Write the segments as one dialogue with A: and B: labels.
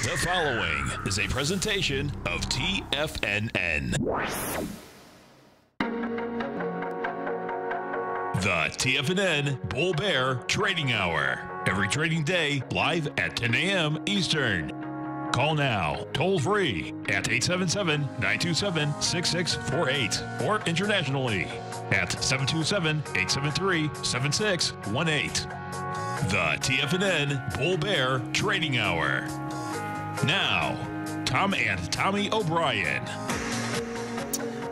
A: The following is a presentation of TFNN. The TFNN Bull Bear Trading Hour. Every trading day, live at 10 a.m. Eastern. Call now, toll free at 877-927-6648 or internationally at 727-873-7618. The TFNN Bull Bear Trading Hour. Now, Tom and Tommy O'Brien.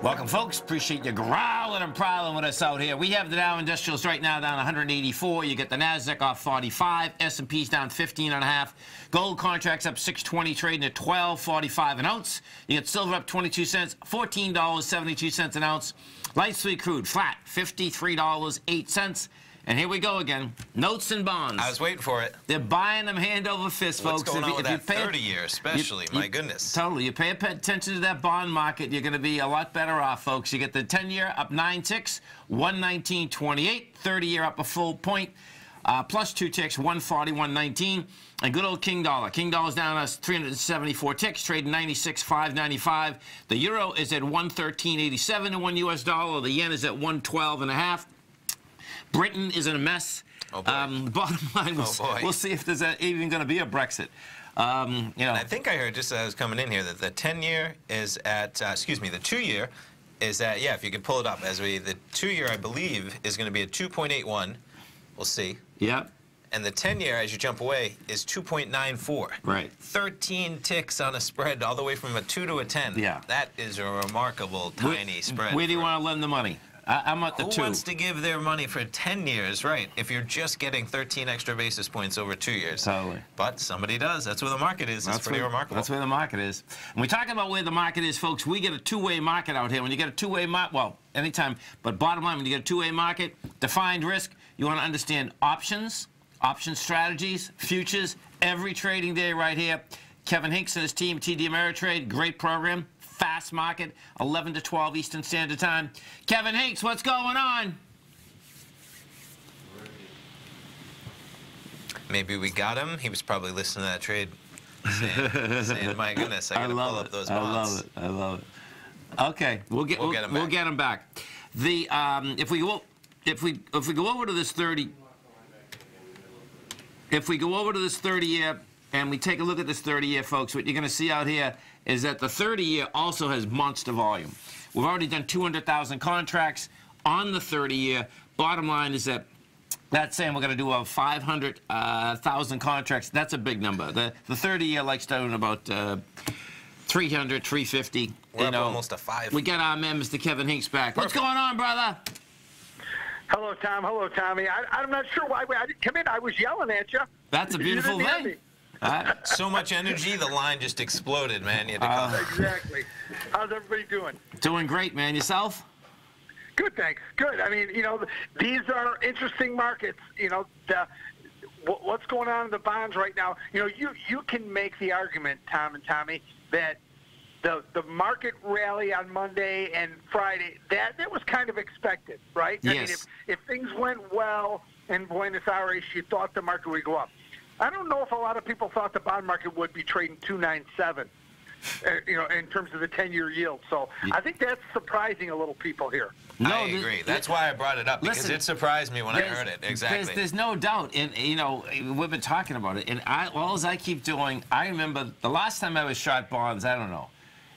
B: Welcome, folks. Appreciate you growling and prowling with us out here. We have the Dow Industrials right now down 184. You get the Nasdaq off 45. S&P's down 15.5. Gold contracts up 620, trading at $12.45 an ounce. You get silver up 22 cents, $14.72 an ounce. Light sweet crude flat, $53.08. And here we go again. Notes and bonds.
C: I was waiting for it.
B: They're buying them hand over fist, folks.
C: What's going on with that 30-year especially? My goodness.
B: Totally. You pay attention to that bond market, you're going to be a lot better off, folks. You get the 10-year up 9 ticks, 119.28. 30-year up a full point, plus 2 ticks, 141.19. And good old King Dollar. King Dollar's down us 374 ticks, trading 96.595. The euro is at 113.87 to 1 U.S. dollar. The yen is at 112.5. Britain is in a mess.
C: Oh boy.
B: Bottom line, we'll see if there's even going to be a Brexit. You know,
C: and I think I heard just as I was coming in here that the 10-year is at, the 2-year is at, yeah, if you could pull it up, the 2-year, I believe, is going to be at 2.81. We'll see.
B: Yep.
C: And the 10-year, as you jump away, is 2.94.
B: Right.
C: 13 ticks on a spread all the way from a 2 to a 10.
B: Yeah.
C: That is a remarkable, tiny spread.
B: Where do you want to lend the money? I'm at the 2.
C: Who wants to give their money for 10 years, right, if you're just getting 13 extra basis points over 2 years?
B: Totally.
C: But somebody does. That's where the market is. It's pretty remarkable.
B: That's where the market is. When we talk about where the market is, folks, we get a two-way market out here. When you get a two-way market, well, anytime, but bottom line, when you get a two-way market, defined risk, you want to understand options, option strategies, futures, every trading day right here. Kevin Hinks and his team, TD Ameritrade, great program. Fast market, 11 to 12 Eastern Standard Time. Kevin Hinks, what's going on?
C: Maybe we got him. He was probably listening to that trade, saying, "My goodness, I got to pull up those bonds."
B: I love it. Okay, we'll get him back. The if we go over to this 30, if we go over to this 30-year and we take a look at this 30-year, folks, what you're going to see out here is that the 30-year also has monster volume. We've already done 200,000 contracts on the 30-year. Bottom line is that that's saying we're going to do 500,000 contracts. That's a big number. The 30-year likes doing about 300, 350.
C: We're up almost a 5.
B: We got our man, Mr. Kevin Hinks, back. Perfect. What's going on, brother?
D: Hello, Tom. Hello, Tommy. I'm not sure why I didn't come in. I was yelling at you.
B: That's a beautiful thing.
C: So much energy, the line just exploded, man. You had to call.
D: Exactly. How's everybody doing?
B: Doing great, man. Yourself?
D: Good, thanks. Good. I mean, you know, these are interesting markets. You know, what's going on in the bonds right now. You know, you can make the argument, Tom and Tommy, that the market rally on Monday and Friday, that was kind of expected, right?
B: Yes.
D: I mean, if things went well in Buenos Aires, you thought the market would go up. I don't know if a lot of people thought the bond market would be trading 297, you know, in terms of the 10-year yield. So I think that's surprising a little people here.
C: No, I agree. That's why I brought it up, because it surprised me when I heard it. Exactly.
B: There's no doubt. And, you know, we've been talking about it. And all I keep doing, I remember the last time I was short bonds, I don't know.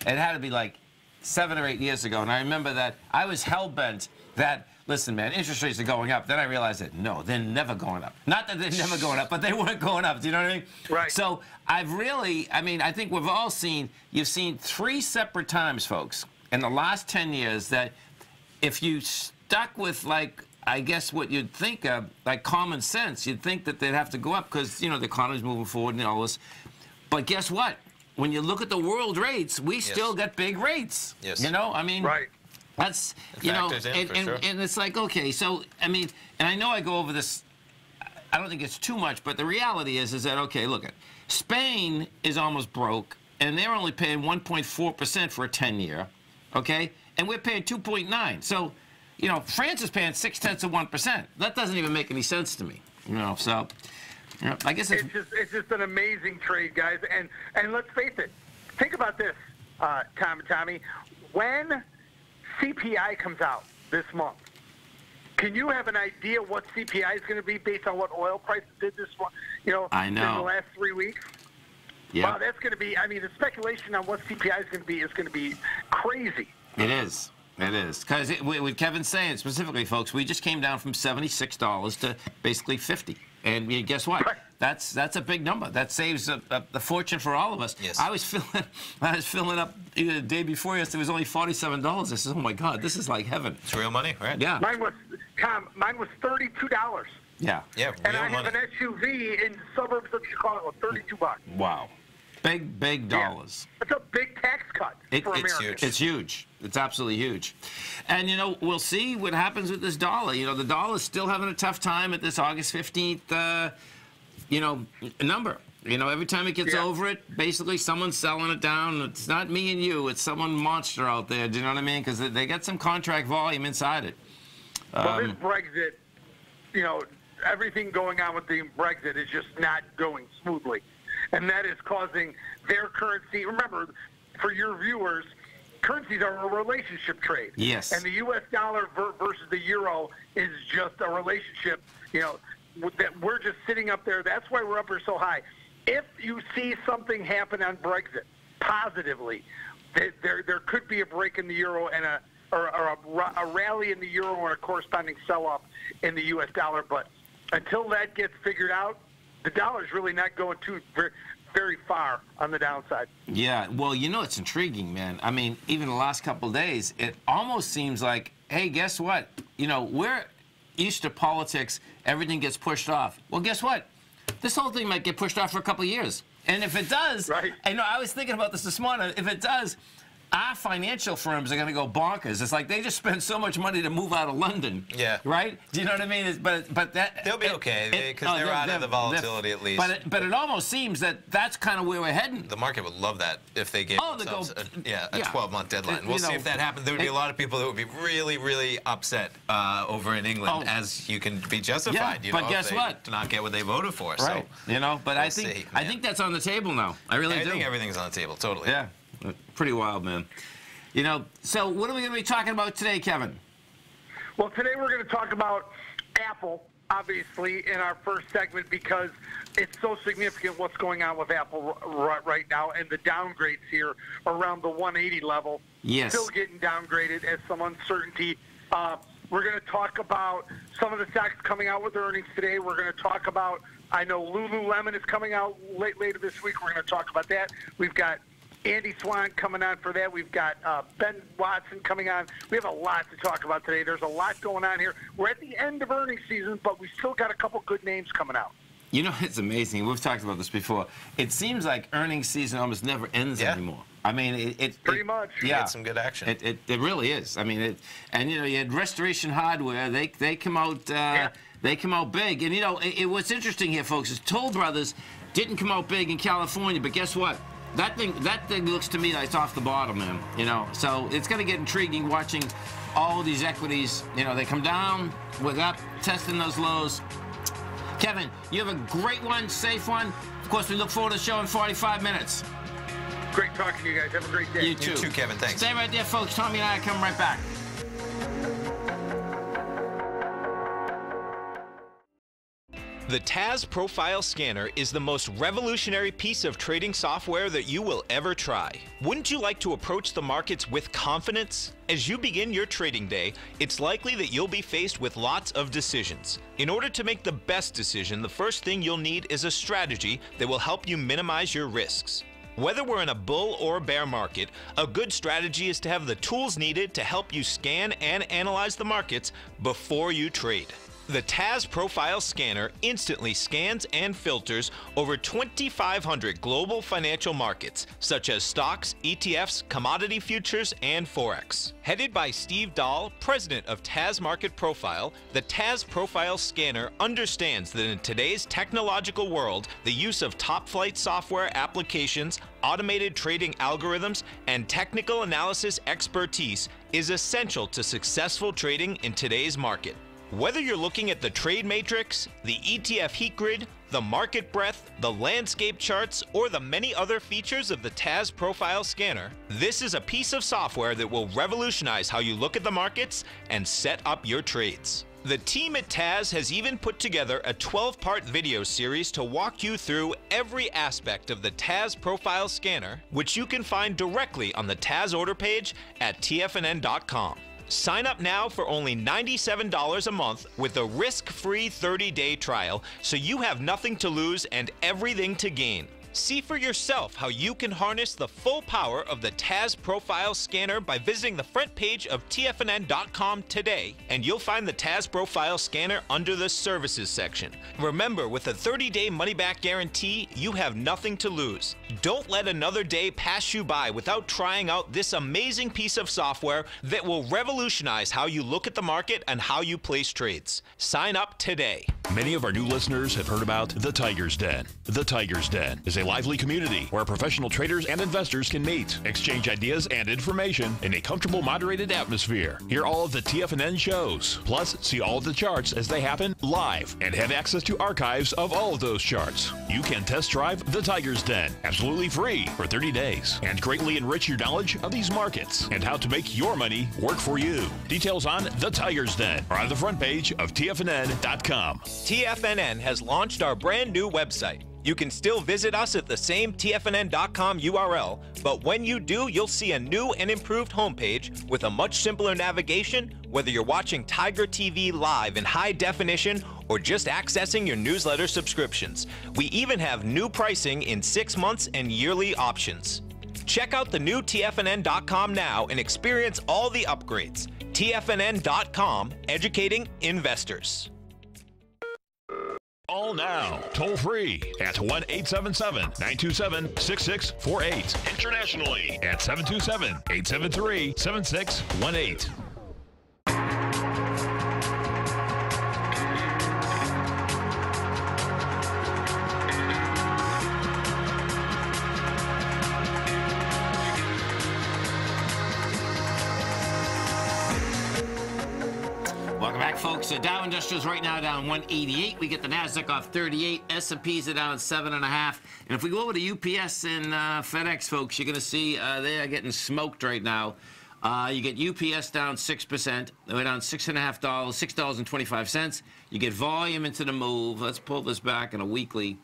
B: It had to be like 7 or 8 years ago. And I remember that I was hell-bent that, listen, man, interest rates are going up. Then I realized that, no, they're never going up. Not that they're never going up, but they weren't going up. Do you know what I mean?
D: Right.
B: So I've really, I mean, I think we've all seen, you've seen 3 separate times, folks, in the last 10 years that if you stuck with, like, I guess what you'd think of, like common sense, you'd think that they'd have to go up because, you know, the economy's moving forward and all this. But guess what? When you look at the world rates, we still got big rates.
C: Yes.
B: You know, I mean,
D: right.
B: That's, you know,
C: and
B: it's like, okay, so, I mean, and I know I go over this, I don't think it's too much, but the reality is that, okay, look, Spain is almost broke, and they're only paying 1.4% for a 10-year, okay? And we're paying 2.9. So, you know, France is paying 0.6%. That doesn't even make any sense to me, you know, so. Yeah, I guess
D: it's just an amazing trade, guys. And let's face it. Think about this, Tom and Tommy. When CPI comes out this month, can you have an idea what CPI is going to be based on what oil prices did this month? In the last 3 weeks.
B: Yeah.
D: Wow, that's going to be. I mean, the speculation on what CPI is going to be crazy.
B: It is. It is. Because with Kevin saying specifically, folks, we just came down from $76 to basically $50. And guess what?
D: Right.
B: That's a big number. That saves a fortune for all of us.
C: Yes.
B: I was filling up either the day before yesterday. It was only $47. I said, oh my God, this is like heaven.
C: It's real money, right?
B: Yeah.
D: Mine was $32.
B: Yeah.
C: Yeah,
D: And
C: real
D: I
C: money.
D: have an SUV in the suburbs of Chicago, $32.
B: Wow. Big dollars.
D: It's a big tax cut for
C: it's
D: Americans.
C: huge.
B: It's huge. It's absolutely huge. And, we'll see what happens with this dollar. The dollar's still having a tough time at this August 15th, number. Every time it gets over it, basically someone's selling it down. It's not me and you. It's someone monster out there. Do you know what I mean? Because they got some contract volume inside it.
D: Well, this Brexit, everything going on with the Brexit is just not going smoothly. And that is causing their currency. Remember, for your viewers, currencies are a relationship trade.
B: Yes.
D: And the U.S. dollar versus the euro is just a relationship, that we're just sitting up there. That's why we're up here so high. If you see something happen on Brexit positively, there could be a break in the euro and a rally in the euro and a corresponding sell-off in the U.S. dollar. But until that gets figured out, the dollar's really not going too very far on the downside.
B: Yeah, well, it's intriguing, man. I mean, even the last couple of days, it almost seems like, hey, guess what? We're used to politics, everything gets pushed off. Well, guess what? This whole thing might get pushed off for a couple of years. And if it does,
D: right.
B: I was thinking about this morning, if it does, our financial firms are going to go bonkers. It's like they just spend so much money to move out of London.
C: Yeah.
B: Right? Do you know what I mean? But that
C: They'll be okay because they're out of the volatility at least.
B: But it almost seems that's kind of where we're heading.
C: The market would love that if they gave themselves a 12-month deadline. We'll see if that happens. There would be a lot of people that would be really, really upset over in England, as you can be justified.
B: Yeah, but guess what?
C: To not get what they voted for.
B: Right.
C: So,
B: but I think that's on the table now. I really do.
C: I think everything's on the table. Totally.
B: Yeah. Pretty wild, man. So what are we going to be talking about today, Kevin?
D: Well, today we're going to talk about Apple, obviously, in our first segment because it's so significant what's going on with Apple right now and the downgrades here around the 180 level.
B: Yes.
D: Still getting downgraded as some uncertainty. We're going to talk about some of the stocks coming out with earnings today. We're going to talk about, I know Lululemon is coming out later this week. We're going to talk about that. We've got Andy Swan coming on for that. We've got Ben Watson coming on. We have a lot to talk about today. There's a lot going on here. We're at the end of earnings season, but we still got a couple good names coming out.
B: It's amazing. We've talked about this before. It seems like earnings season almost never ends anymore. I mean,
D: pretty much.
C: You get some good action.
B: It really is. I mean, you had Restoration Hardware. They come out. They come out big. And what's interesting here, folks, is Toll Brothers didn't come out big in California, but guess what? That thing looks to me like it's off the bottom, man. So it's going to get intriguing watching all these equities. They come down without testing those lows. Kevin, you have a great one, safe one. Of course, we look forward to the show in 45 minutes.
D: Great talking to you guys. Have a great day.
B: You too.
C: You too, Kevin. Thanks.
B: Stay right there, folks. Tommy and I are coming right back.
E: The TAS Profile Scanner is the most revolutionary piece of trading software that you will ever try. Wouldn't you like to approach the markets with confidence? As you begin your trading day, it's likely that you'll be faced with lots of decisions. In order to make the best decision, the first thing you'll need is a strategy that will help you minimize your risks. Whether we're in a bull or bear market, a good strategy is to have the tools needed to help you scan and analyze the markets before you trade. The TAS Profile Scanner instantly scans and filters over 2,500 global financial markets, such as stocks, ETFs, commodity futures, and Forex. Headed by Steve Dahl, president of TAS Market Profile, the TAS Profile Scanner understands that in today's technological world, the use of top-flight software applications, automated trading algorithms, and technical analysis expertise is essential to successful trading in today's market. Whether you're looking at the trade matrix, the ETF heat grid, the market breadth, the landscape charts, or the many other features of the TAS Profile Scanner, this is a piece of software that will revolutionize how you look at the markets and set up your trades. The team at TAS has even put together a 12-part video series to walk you through every aspect of the TAS Profile Scanner, which you can find directly on the TAS order page at TFNN.com. Sign up now for only $97 a month with a risk-free 30-day trial, so you have nothing to lose and everything to gain. See for yourself how you can harness the full power of the TAS Profile Scanner by visiting the front page of TFNN.com today, and you'll find the TAS Profile Scanner under the Services section. Remember, with a 30-day money-back guarantee, you have nothing to lose. Don't let another day pass you by without trying out this amazing piece of software that will revolutionize how you look at the market and how you place trades. Sign up today.
A: Many of our new listeners have heard about the Tiger's Den. The Tiger's Den is a lively community where professional traders and investors can meet, exchange ideas and information in a comfortable, moderated atmosphere. Hear all of the TFNN shows, plus see all of the charts as they happen live and have access to archives of all of those charts. You can test drive the Tiger's Den absolutely free for 30 days and greatly enrich your knowledge of these markets and how to make your money work for you. Details on the Tiger's Den are on the front page of TFNN.com.
E: TFNN has launched our brand new website. You can still visit us at the same TFNN.com URL, but when you do, you'll see a new and improved homepage with a much simpler navigation, whether you're watching Tiger TV live in high definition or just accessing your newsletter subscriptions. We even have new pricing in 6 months and yearly options. Check out the new TFNN.com now and experience all the upgrades. TFNN.com, educating investors.
A: Call now, toll free at 1-877-927-6648. Internationally at 727-873-7618.
B: Welcome back, folks. Dow Industrials right now down 188. We get the Nasdaq off 38. S&Ps are down 7.5. And if we go over to UPS and FedEx, folks, you're going to see they are getting smoked right now. You get UPS down 6%. They're down $6.50, $6.25. You get volume into the move. Let's pull this back in a weekly.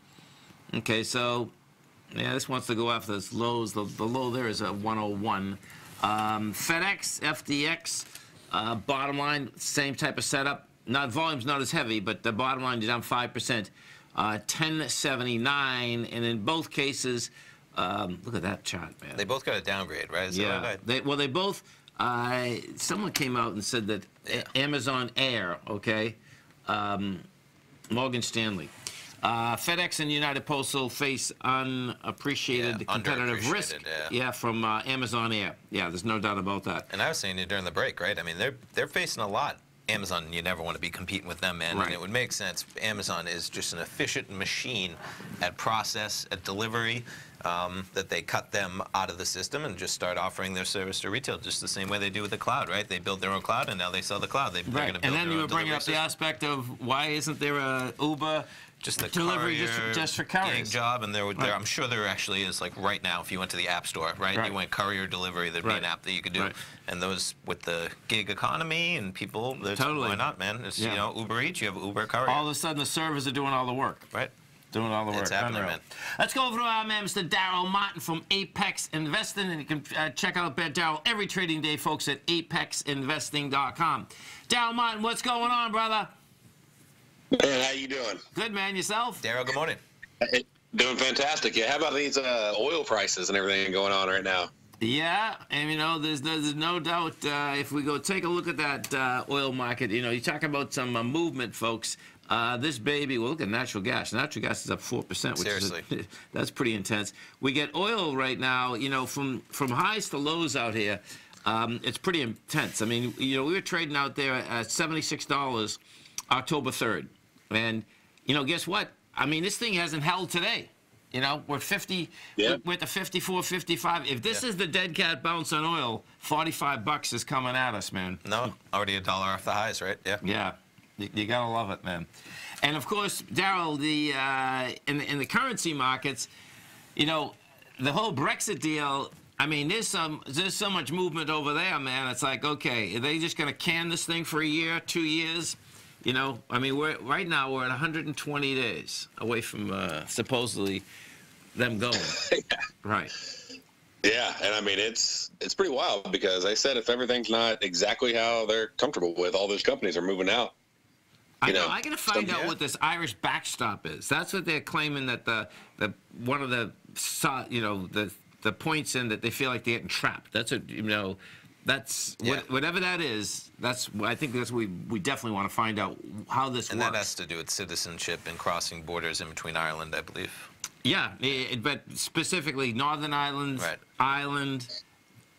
B: Okay, so yeah, this wants to go after this lows. The low there is a 101. FedEx, FDX. Bottom line, same type of setup. Volume's not as heavy, but the bottom line is down 5%, 1079. And in both cases, look at that chart, man.
C: They both got a downgrade, right? Is
B: yeah. They both. Someone came out and said that Amazon Air, okay, Morgan Stanley. FedEx and United Postal face unappreciated competitive risk from Amazon Air. Yeah, there's no doubt about that.
C: And I was saying it during the break, right? I mean, they're facing a lot. Amazon, you never want to be competing with them, man. Right. And it would make sense. Amazon is just an efficient machine at process, at delivery, that they cut them out of the system and just start offering their service to retail just the same way they do with the cloud, right? They build their own cloud, and now they sell the cloud. They're going to build
B: and then you were bringing up the aspect of why isn't there a Uber
C: just the
B: delivery just for couriers
C: job, and I'm sure there actually is, like right now, if you went to the App Store, right? You went courier delivery, there'd be an app that you could do, and those with the gig economy and people, why not, man? It's, you know, Uber Eats, you have Uber courier.
B: All of a sudden, the servers are doing all the work,
C: right?
B: Doing all the work.
C: It's happening, man.
B: Let's go over to our man, Mr. Darryl Martin from Apex Investing, and you can check out Darryl every trading day, folks, at apexinvesting.com. Darryl Martin, what's going on, brother?
F: Man, how you doing?
B: Good, man. Yourself?
C: Darryl, good morning.
F: Doing fantastic. Yeah, how about these oil prices and everything going on right now?
B: Yeah, and you know, there's no doubt if we go take a look at that oil market, you know, you talk about some movement, folks. This baby, well, look at natural gas. Natural gas is up 4%, which is that's pretty intense. We get oil right now, you know, from highs to lows out here. It's pretty intense. I mean, you know, we were trading out there at $76 October 3rd. And, you know, guess what? I mean, this thing hasn't held today. You know, we're 50, we're at the 54, 55. If this is the dead cat bounce on oil, $45 is coming at us, man.
C: No, already $1 off the highs, right? Yeah.
B: Yeah. You gotta love it, man. And of course, Daryl, in the currency markets, you know, the whole Brexit deal. I mean, there's so much movement over there, man. It's like, okay, are they just going to can this thing for a year, 2 years? You know, I mean, right now we're at 120 days away from supposedly them going. Right.
F: Yeah, and I mean it's pretty wild because I said if everything's not exactly how they're comfortable with, all those companies are moving out.
B: I know. I gotta find out what this Irish backstop is. That's what they're claiming that the one of the the points in that they feel like they're getting trapped. That's what That's whatever that is. I think that's we definitely want to find out how this works.
C: And that has to do with citizenship and crossing borders in between Ireland, I believe.
B: Yeah, but specifically Northern Ireland, Ireland,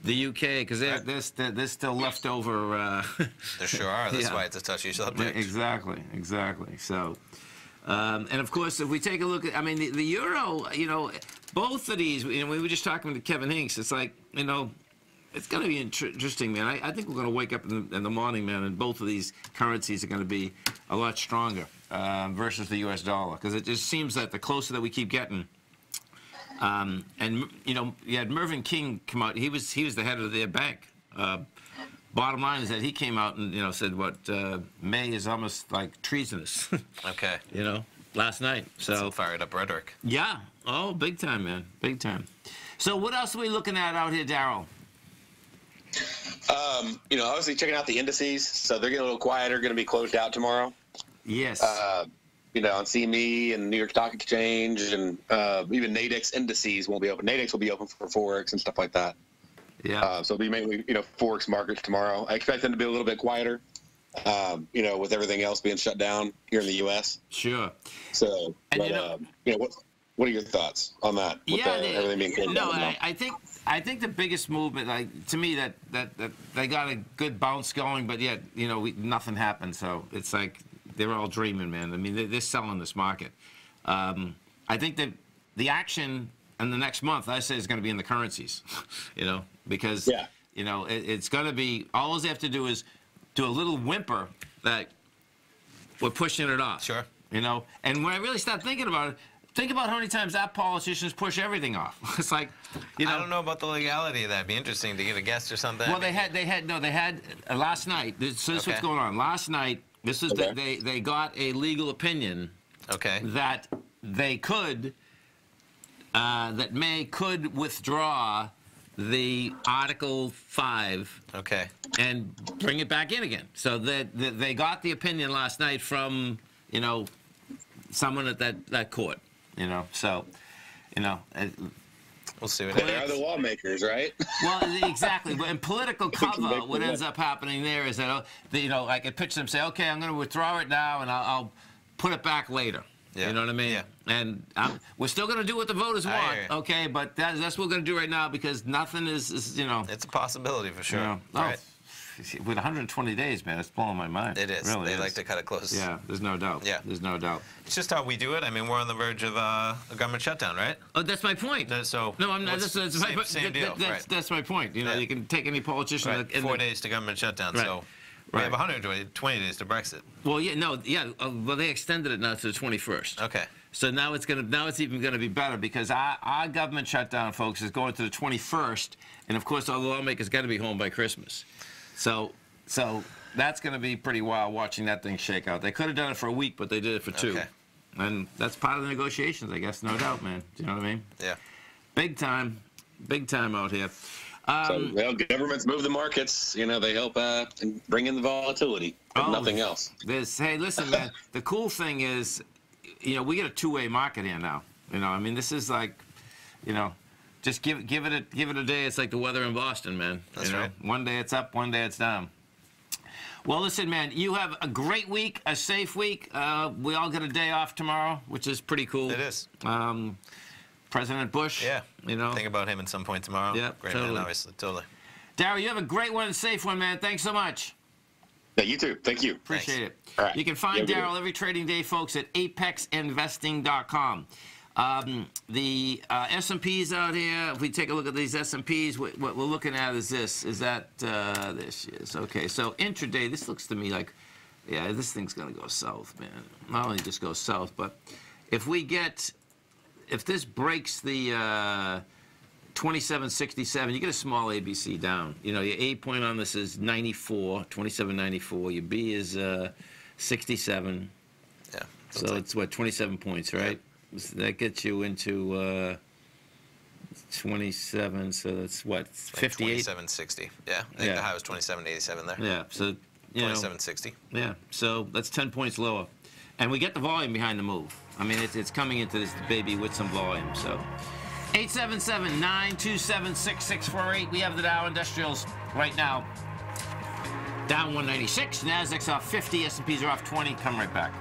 B: the UK, because they're still left over.
C: There sure are. That's why it's a touchy subject.
B: Exactly. So, and of course, if we take a look at, I mean, the euro, both of these, we were just talking to Kevin Hinks. It's like, it's going to be interesting, man. I think we're going to wake up in the morning, man, and both of these currencies are going to be a lot stronger versus the U.S. dollar, because it just seems that the closer that we keep getting. And you had Mervyn King come out. He was the head of their bank. Bottom line is that he came out and said what May is almost like treasonous.
C: Okay.
B: Last night. So
C: some fired up rhetoric.
B: Yeah. Oh, big time, man. Big time. So what else are we looking at out here, Daryl?
F: Obviously checking out the indices, so they're getting a little quieter, going to be closed out tomorrow.
B: Yes.
F: On CME and New York Stock Exchange, and even Nadex indices won't be open. Nadex will be open for Forex and stuff like that.
B: Yeah.
F: So it'll be mainly, Forex markets tomorrow. I expect them to be a little bit quieter, with everything else being shut down here in the U.S.
B: Sure.
F: So, what are your thoughts on that? Everything being closed down?
B: I think the biggest movement, to me, that they got a good bounce going, but yet, nothing happened. So it's like they're all dreaming, man. I mean, they're selling this market. I think that the action in the next month, I say, is going to be in the currencies, because, it's going to be, all they have to do is do a little whimper that we're pushing it off.
C: Sure.
B: And when I really start thinking about it, think about how many times our politicians push everything off. It's like, I
C: don't know about the legality of that. It'd be interesting to get a guest or something.
B: Well, they had last night. So this is what's going on. Last night, this is they got a legal opinion.
C: Okay.
B: That they could, that May could withdraw the Article 5. Okay. And bring it back in again. So they got the opinion last night from someone at that court. We'll
C: see what happens.
F: They are the lawmakers, right?
B: Well, exactly. But in political cover, what ends up happening there is that, I could pitch them and say, okay, I'm going to withdraw it now, and I'll put it back later. Yeah. You know what I mean? Yeah. And we're still going to do what the voters want, okay? But that's what we're going to do right now because nothing is.
C: It's a possibility for sure. Right.
B: With 120 days, man, it's blowing my mind.
C: It is. Really they like to cut it close.
B: Yeah, there's no doubt.
C: Yeah.
B: There's no doubt.
C: It's just how we do it. I mean, we're on the verge of a government shutdown, right?
B: Oh, that's my point.
C: So
B: no, I'm not.
C: Same deal.
B: That's my point. You can take any politician.
C: Right. 4 days to government shutdown. Right. So we have 120 days to Brexit.
B: Well, well, they extended it now to the 21st.
C: Okay.
B: So now it's even going to be better because our government shutdown, folks, is going to the 21st, and of course all the lawmakers got to be home by Christmas. So that's going to be pretty wild watching that thing shake out. They could have done it for a week, but they did it for 2. Okay. And that's part of the negotiations, I guess, no doubt, man. Do you know what I mean? Yeah. Big time out here.
F: Governments move the markets. They help bring in the volatility, if nothing else.
B: Hey, listen, man. The cool thing is, we get a two-way market here now. This is like, just give it a day. It's like the weather in Boston, man.
C: That's right.
B: One day it's up, one day it's down. Well, listen, man, you have a great week, a safe week. We all get a day off tomorrow, which is pretty cool.
C: It is.
B: President Bush.
C: Yeah. Think about him at some point tomorrow.
B: Yeah,
C: great
B: totally.
C: man, obviously. Totally.
B: Darryl, you have a great one and safe one, man. Thanks so much.
F: Yeah, you too. Thank you.
B: Appreciate it.
F: All right.
B: You can find Darryl every trading day, folks, at apexinvesting.com. The S&Ps out here, if we take a look at these S&Ps, what we're looking at is this. Is that this is okay. So intraday, this looks to me like Yeah, this thing's going to go south, man. Not only just go south, but if this breaks the 27.67, you get a small ABC down. You know, your A point on this is 94, 27.94. Your B is 67.
C: Yeah.
B: So it's what, 27 points, right? Yeah. So that gets you into 27. So that's what, 58?
C: 27.60. Yeah. I think the high was 27.87 there.
B: Yeah. So
C: 27.60.
B: Yeah. So that's 10 points lower, and we get the volume behind the move. I mean, it's coming into this baby with some volume. So 877-927-6648. We have the Dow Industrials right now down 196. Nasdaq's off 50. S&Ps are off 20. Come right back.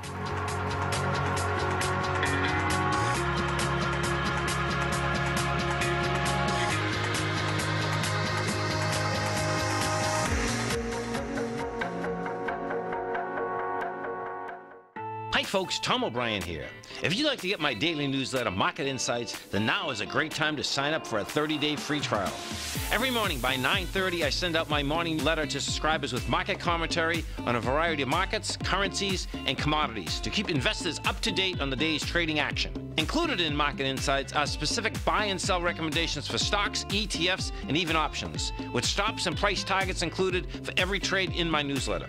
G: Hi folks, Tom O'Brien here. If you'd like to get my daily newsletter, Market Insights, then now is a great time to sign up for a 30-day free trial. Every morning by 9:30, I send out my morning letter to subscribers with market commentary on a variety of markets, currencies, and commodities to keep investors up to date on the day's trading action. Included in Market Insights are specific buy and sell recommendations for stocks, ETFs, and even options, with stops and price targets included for every trade in my newsletter.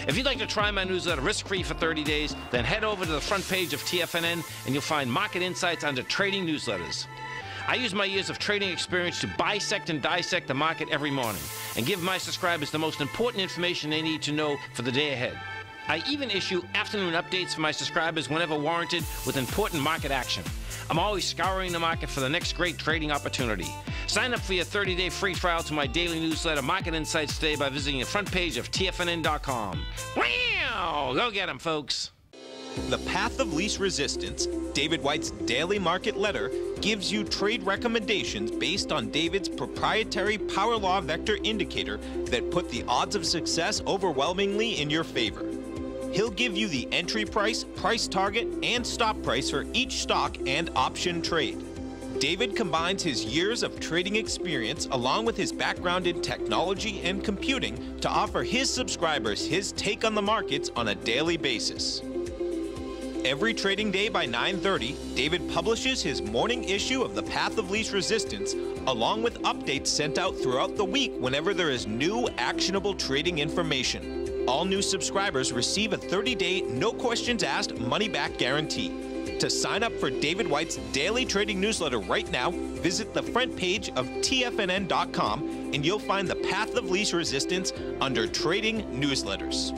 G: If you'd like to try my newsletter risk-free for 30 days, then head over to the front page of TFNN and you'll find Market Insights under Trading Newsletters. I use my years of trading experience to bisect and dissect the market every morning and give my subscribers the most important information they need to know for the day ahead. I even issue afternoon updates for my subscribers whenever warranted with important market action. I'm always scouring the market for the next great trading opportunity. Sign up for your 30-day free trial to my daily newsletter, Market Insights, today by visiting the front page of TFNN.com. Wow! Go get 'em, folks.
E: The Path of Least Resistance, David White's daily market letter, gives you trade recommendations based on David's proprietary power law vector indicator that put the odds of success overwhelmingly in your favor. He'll give you the entry price, price target, and stop price for each stock and option trade. David combines his years of trading experience along with his background in technology and computing to offer his subscribers his take on the markets on a daily basis. Every trading day by 9:30, David publishes his morning issue of The Path of Least Resistance, along with updates sent out throughout the week whenever there is new actionable trading information. All new subscribers receive a 30-day, no questions asked, money-back guarantee. To sign up for David White's daily trading newsletter right now, visit the front page of TFNN.com and you'll find The Path of Least Resistance under Trading Newsletters.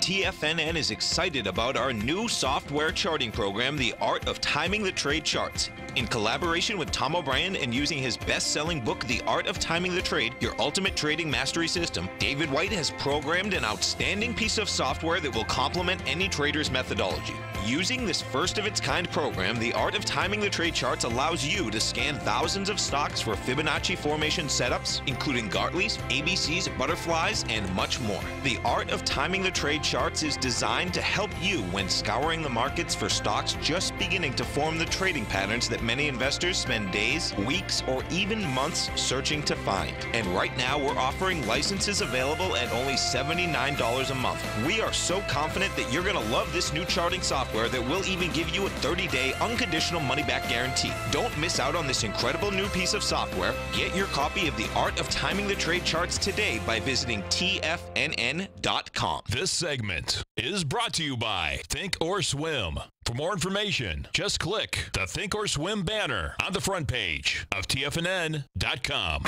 E: TFNN is excited about our new software charting program, The Art of Timing the Trade Charts. In collaboration with Tom O'Brien and using his best-selling book, The Art of Timing the Trade, Your Ultimate Trading Mastery System, David White has programmed an outstanding piece of software that will complement any trader's methodology. Using this first-of-its-kind program, The Art of Timing the Trade Charts allows you to scan thousands of stocks for Fibonacci formation setups, including Gartley's, ABC's, butterflies, and much more. The Art of Timing the Trade Charts is designed to help you when scouring the markets for stocks just beginning to form the trading patterns that many investors spend days, weeks, or even months searching to find. And right now, we're offering licenses available at only $79 a month. We are so confident that you're going to love this new charting software that will even give you a 30-day unconditional money-back guarantee. Don't miss out on this incredible new piece of software. Get your copy of The Art of Timing the Trade Charts today by visiting TFNN.com.
A: This segment is brought to you by Think or Swim. For more information, just click the Think or Swim banner on the front page of TFNN.com.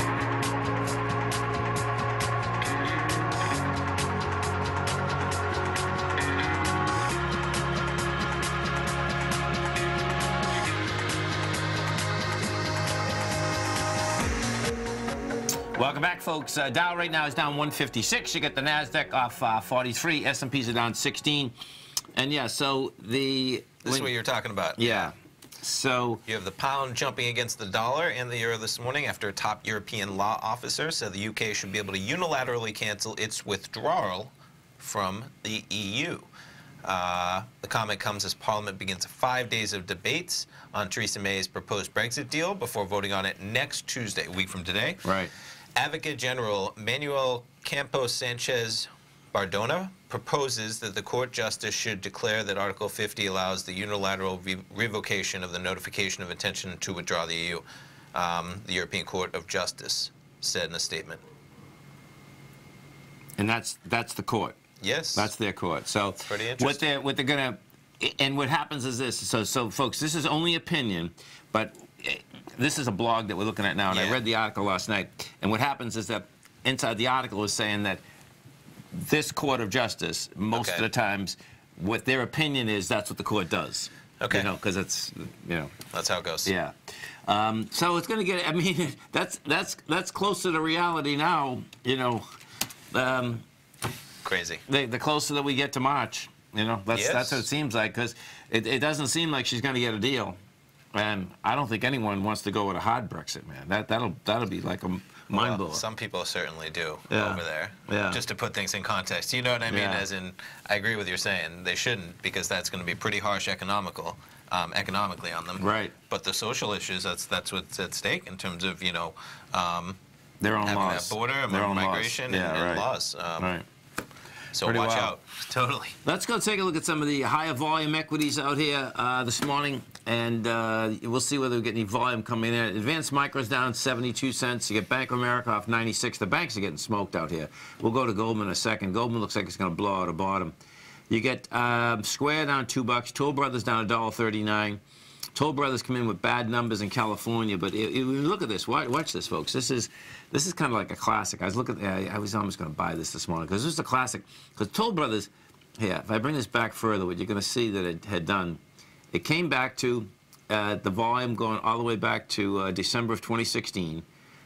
B: Welcome back, folks. Dow right now is down 156. You get the Nasdaq off 43. S&Ps are down 16. And yeah, so
C: This is what you're talking about.
B: Yeah. So
C: you have the pound jumping against the dollar and the euro this morning after a top European law officer said the UK should be able to unilaterally cancel its withdrawal from the EU. The comment comes as Parliament begins 5 days of debates on Theresa May's proposed Brexit deal before voting on it next Tuesday, a week from today.
B: Right.
C: Advocate General Manuel Campos Sanchez Bardona proposes that the court justice should declare that Article 50 allows the unilateral revocation of the notification of intention to withdraw the EU. The European Court of Justice said in a statement.
B: And that's the court.
C: Yes.
B: That's their court. So
C: pretty interesting.
B: what they're going to, and what happens is this. So folks, this is only opinion, but this is a blog that we're looking at now, and I read the article last night. And what happens is that inside the article is saying that this court of justice, most of the times, what their opinion is, that's what the court does.
C: Okay.
B: You know, because it's, you know.
C: That's how it goes.
B: Yeah. So it's going to get. I mean, that's closer to reality now. You know.
C: Crazy.
B: The closer that we get to March, you know, that's what it seems like, because it doesn't seem like she's going to get a deal, and I don't think anyone wants to go with a hard Brexit, man. That'll be like a mind blower.
C: Some people certainly do over there.
B: Yeah.
C: Just to put things in context, you know what I mean? As in, I agree with you saying they shouldn't, because that's going to be pretty harsh economically on them.
B: Right.
C: But the social issues, that's what's at stake in terms of, you know,
B: their own
C: having
B: laws.
C: that border,
B: their own
C: migration, and laws.
B: Right.
C: So
B: Pretty
C: watch
B: wild.
C: out. Totally.
B: Let's go take a look at some of the higher volume equities out here this morning, and we'll see whether we get any volume coming in. Advanced Micro's down 72 cents. You get Bank of America off 96. The banks are getting smoked out here. We'll go to Goldman in a second. Goldman looks like it's going to blow out a bottom. You get Square down $2. Toll Brothers down $1.39. Toll Brothers come in with bad numbers in California, but look at this. Watch this, folks. This is kind of like a classic. I was almost going to buy this morning because this is a classic. Because Toll Brothers, here, if I bring this back further, what you're going to see that it had done, it came back to the volume going all the way back to December of 2016.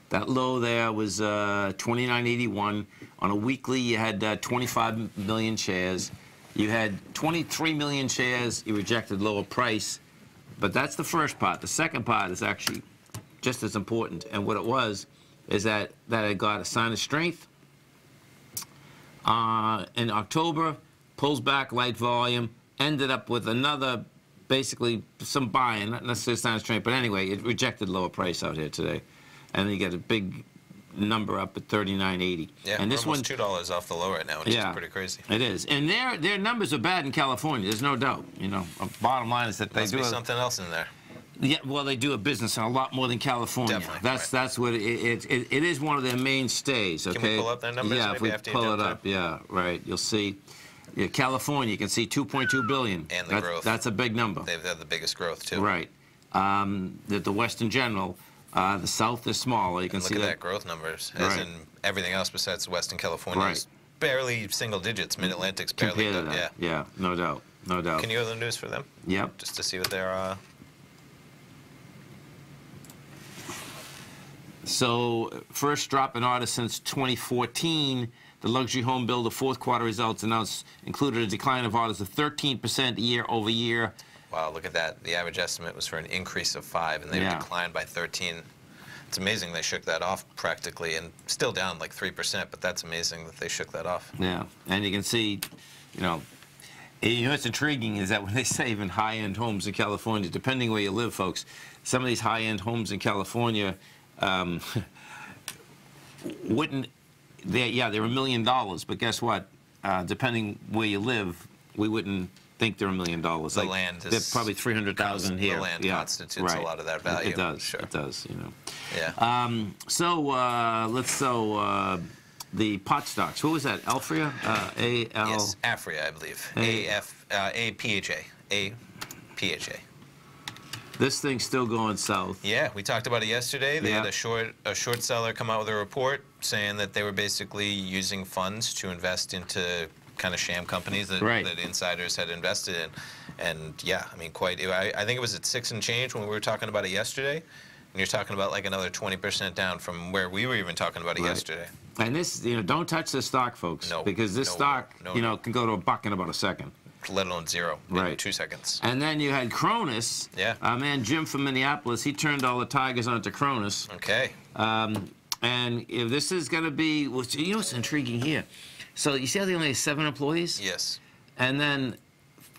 B: That low there was 29.81. On a weekly, you had 25 million shares. You had 23 million shares. You rejected lower price. But that's the first part. The second part is actually just as important. And what it was is that it got a sign of strength. In October, pulls back light volume, ended up with another, basically some buying, not necessarily a sign of strength, but anyway, it rejected lower price out here today. And then you get a big number up at 39.80.
C: Yeah,
B: and this
C: almost $2 off the low right now, which is pretty crazy.
B: It is, and their numbers are bad in California. There's no doubt. You know, bottom line is that they
C: Must
B: do
C: be something else in there.
B: Yeah, well, they do a business in a lot more than California.
C: Definitely.
B: That's what it is. One of their mainstays. Okay.
C: Can we pull up their numbers?
B: Yeah,
C: maybe
B: if we pull it up, yeah, right. You'll see. Yeah, California, you can see 2.2 billion.
C: And the growth.
B: That's a big number.
C: They've had the biggest growth too.
B: Right. The West in general. The South is smaller. You can see
C: look at that growth numbers, as in everything else besides Western California is barely single digits. Mid-Atlantic's barely.
B: Compared to that. Yeah, no doubt, no doubt.
C: Can you go to the news for them?
B: Yep.
C: Just to see what they're.
B: So, first drop in orders since 2014. The luxury home builder fourth quarter results announced included a decline of orders of 13% year over year.
C: Wow, look at that. The average estimate was for an increase of 5, and they declined by 13. It's amazing they shook that off practically, and still down like 3%, but that's amazing that they shook that off.
B: Yeah, and you can see, you know what's intriguing is that when they say even high-end homes in California, depending where you live, folks, some of these high-end homes in California wouldn't, they're $1 million, but guess what? Depending where you live, we wouldn't think they're $1 million.
C: The land is...
B: They're probably 300,000 here.
C: The land constitutes a lot of that value.
B: It does.
C: Sure.
B: It does, you know.
C: Yeah.
B: The pot stocks. What was that? Alfria? A-L...
C: Yes, Afria, I believe. A-P-H-A. A-P-H-A.
B: This thing's still going south.
C: Yeah, we talked about it yesterday. They had a short seller come out with a report saying that they were basically using funds to invest into kind of sham companies that insiders had invested in. And yeah, I mean, I think it was at 6 and change when we were talking about it yesterday. And you're talking about like another 20% down from where we were even talking about it yesterday.
B: And this, don't touch this stock, folks.
C: No.
B: Because this stock, can go to $1 in about a second.
C: Let alone zero in 2 seconds.
B: And then you had Cronus.
C: Yeah.
B: Man, Jim from Minneapolis, he turned all the tigers onto Cronus.
C: Okay.
B: And if this is going to be, what's intriguing here? So you see how they only have 7 employees?
C: Yes.
B: And then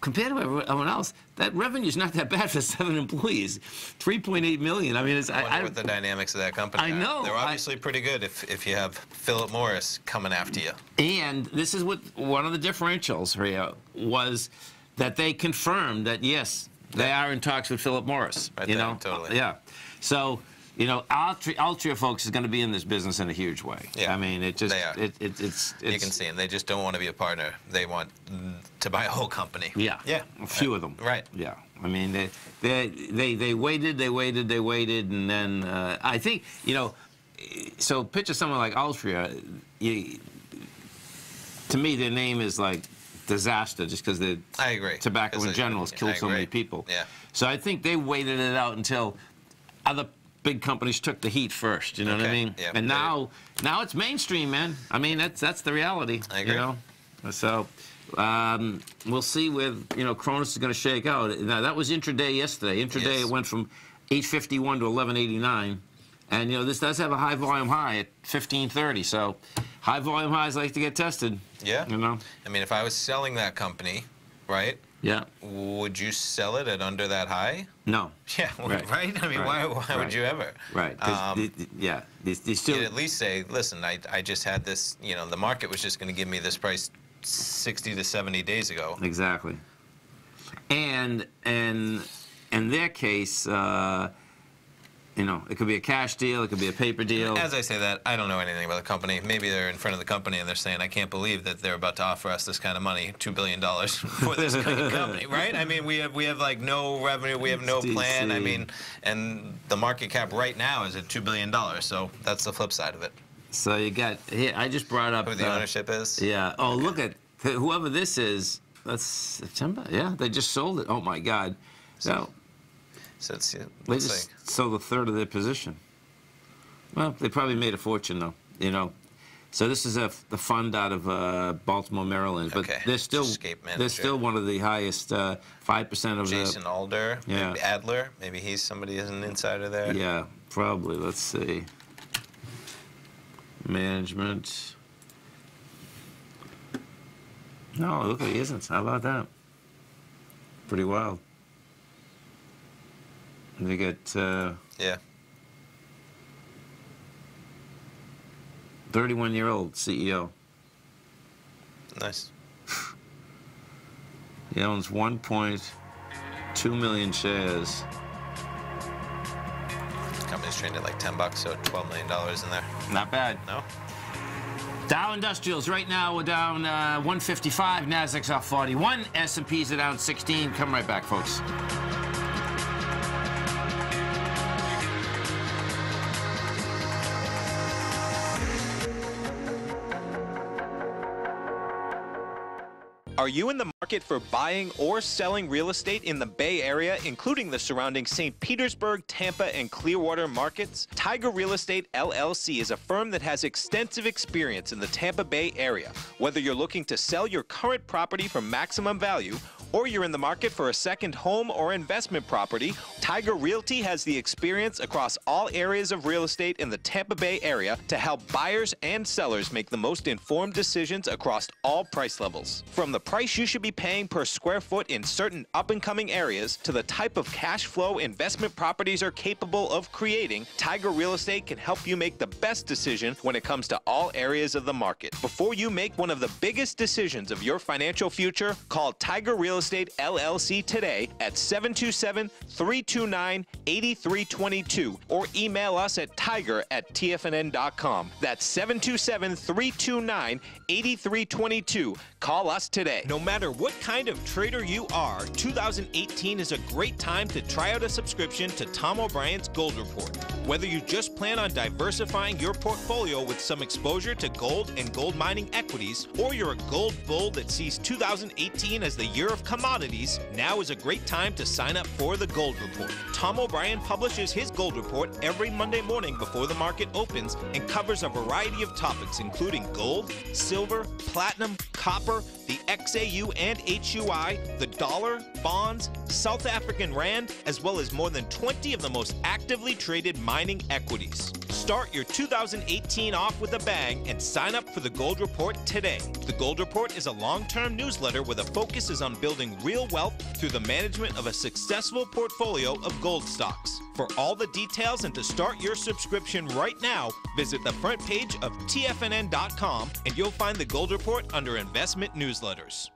B: compared to everyone else, that revenue is not that bad for 7 employees. 3.8 million. I mean, it's.
C: I wonder what the dynamics of that company are.
B: I know.
C: They're obviously pretty good if you have Philip Morris coming after you.
B: And this is what one of the differentials here was, that they confirmed that yes, they are in talks with Philip Morris.
C: Right
B: you
C: there,
B: know,
C: totally.
B: Yeah. So. You know, Altria folks is going to be in this business in a huge way.
C: Yeah,
B: I mean, it just
C: they are.
B: It's
C: You can see them. They just don't want to be a partner. They want to buy a whole company.
B: Yeah,
C: yeah,
B: a few of them.
C: Right.
B: Yeah, I mean, they waited, and then I think, you know, so picture someone like Altria. To me, their name is like disaster, just because the tobacco in general has killed so many people.
C: Yeah.
B: So I think they waited it out until other big companies took the heat first, you know what I mean?
C: Yeah,
B: and now it's mainstream, man. I mean, that's the reality.
C: I agree.
B: You know? So we'll see where, you know, Cronus is going to shake out. Now, that was intraday yesterday. Intraday, It went from 851 to 1189. And, you know, this does have a high volume high at 1530. So high volume highs like to get tested.
C: Yeah.
B: You know?
C: I mean, if I was selling that company, right?
B: Yeah.
C: Would you sell it at under that high?
B: No.
C: Yeah, right? I mean, why would you ever?
B: Right. They still...
C: You'd at least say, listen, I just had this, you know, the market was just going to give me this price 60 to 70 days ago.
B: Exactly. And in their case, you know, it could be a cash deal, it could be a paper deal.
C: As I say that, I don't know anything about the company. Maybe they're in front of the company and they're saying, I can't believe that they're about to offer us this kind of money, $2 billion for this kind of company, right? I mean, we have like no revenue, we have no plan. I mean, and the market cap right now is at $2 billion, so that's the flip side of it.
B: So you got, here, I just brought up...
C: Who the ownership is?
B: Yeah. Oh, look at, whoever this is, that's September. Yeah, they just sold it. Oh, my God. So
C: it's,
B: they just sold a third of their position. Well, they probably made a fortune, though, you know. So this is the fund out of Baltimore, Maryland, but they're still one of the highest 5% of
C: Jason Alder,
B: yeah.
C: maybe Adler, maybe he's somebody as an insider there.
B: Yeah, probably. Let's see. Management. No, look, he isn't. How about that? Pretty wild. They get
C: yeah.
B: 31-year-old CEO.
C: Nice.
B: He owns 1.2 million shares.
C: Company's trading at like $10, so $12 million in there.
B: Not bad.
C: No.
B: Dow Industrials right now we're down 155. Nasdaq's off 41. S&Ps are down 16. Come right back, folks.
E: Are you in the market for buying or selling real estate in the Bay Area, including the surrounding St. Petersburg, Tampa, and Clearwater markets? Tiger Real Estate LLC is a firm that has extensive experience in the Tampa Bay area. Whether you're looking to sell your current property for maximum value, or you're in the market for a second home or investment property, Tiger Realty has the experience across all areas of real estate in the Tampa Bay area to help buyers and sellers make the most informed decisions across all price levels. From the price you should be paying per square foot in certain up-and-coming areas to the type of cash flow investment properties are capable of creating, Tiger Real Estate can help you make the best decision when it comes to all areas of the market. Before you make one of the biggest decisions of your financial future, call Tiger Real Estate LLC today at 727-329-8322 or email us at tiger@tfnn.com. That's 727-329-8322. Call us today. No matter what kind of trader you are, 2018 is a great time to try out a subscription to Tom O'Brien's Gold Report. Whether you just plan on diversifying your portfolio with some exposure to gold and gold mining equities, or you're a gold bull that sees 2018 as the year of commodities, now is a great time to sign up for the Gold Report. Tom O'Brien publishes his Gold Report every Monday morning before the market opens and covers a variety of topics including gold, silver, platinum, copper, the XAU and HUI, the dollar, bonds, South African rand, as well as more than 20 of the most actively traded mining equities. Start your 2018 off with a bang and sign up for the Gold Report today. The Gold Report is a long-term newsletter where the focus is on building real wealth through the management of a successful portfolio of gold stocks. For all the details and to start your subscription right now, visit the front page of TFNN.com and you'll find the Gold Report under Investment Newsletters.